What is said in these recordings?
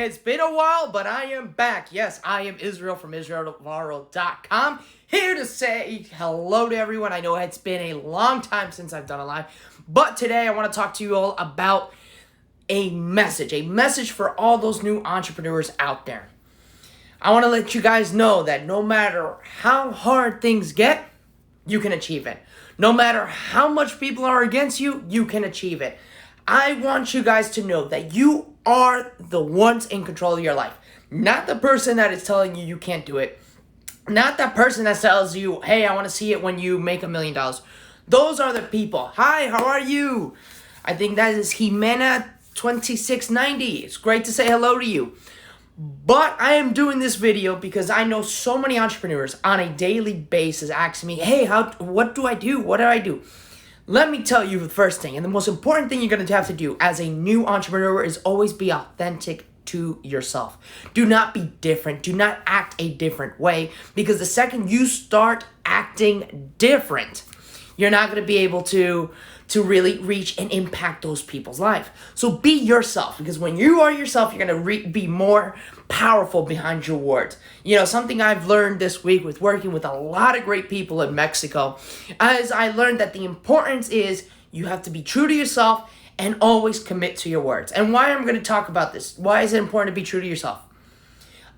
It's been a while, but I am back. Yes, I am Israel from IsraelNavarro.com. Here to say hello to everyone. I know it's been a long time since I've done a live, but today I want to talk to you all about a message for all those new entrepreneurs out there. I want to let you guys know that no matter how hard things get, you can achieve it. No matter how much people are against you, you can achieve it. I want you guys to know that you are the ones in control of your life. Not the person that is telling you you can't do it. Not that person that tells you, hey, I want to see it when you make $1 million. Those are the people. Hi, how are you? I think that is Jimena2690. It's great to say hello to you. But I am doing this video because I know so many entrepreneurs on a daily basis asking me, hey, what do I do? What do I do? Let me tell you the first thing, and the most important thing you're going to have to do as a new entrepreneur is always be authentic to yourself. Do not be different. Do not act a different way, because the second you start acting different, you're not going to be able to really reach and impact those people's life. So be yourself, because when you are yourself, you're going to be more powerful behind your words. You know, something I've learned this week with working with a lot of great people in Mexico, is I learned that the importance is you have to be true to yourself and always commit to your words. And why I'm going to talk about this, why is it important to be true to yourself?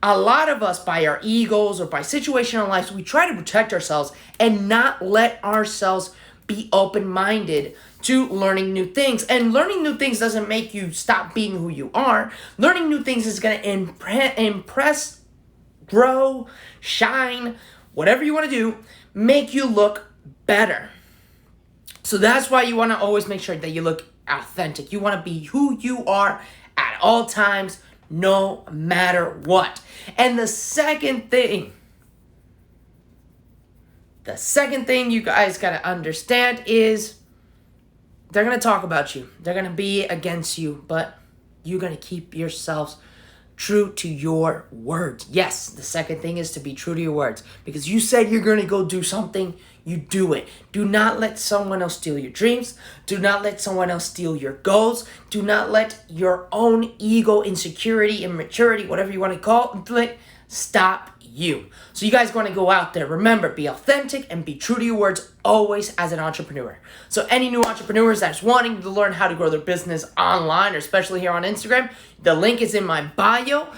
A lot of us, by our egos or by situational lives, we try to protect ourselves and not let ourselves be open-minded to learning new things. And learning new things doesn't make you stop being who you are. Learning new things is going to impress, grow, shine, whatever you want to do, make you look better. So that's why you want to always make sure that you look authentic. You want to be who you are at all times, no matter what. And the second thing you guys got to understand is they're going to talk about you. They're going to be against you, but you're going to keep yourselves true to your words. Yes, the second thing is to be true to your words, because you said you're going to go do something, you do it. Do not let someone else steal your dreams. Do not let someone else steal your goals. Do not let your own ego, insecurity, immaturity, whatever you want to call it, stop you. So you guys want to go out there. Remember, be authentic and be true to your words always as an entrepreneur. So any new entrepreneurs that's wanting to learn how to grow their business online, or especially here on Instagram, the link is in my bio,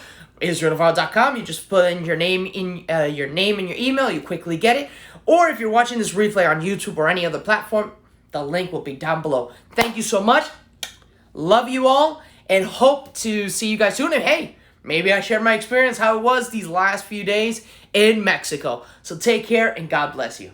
IsraelNavarro.com. You just put in your name and your email. You quickly get it. Or if you're watching this replay on YouTube or any other platform, the link will be down below. Thank you so much. Love you all and hope to see you guys soon. And hey, maybe I shared my experience, how it was these last few days in Mexico. So take care and God bless you.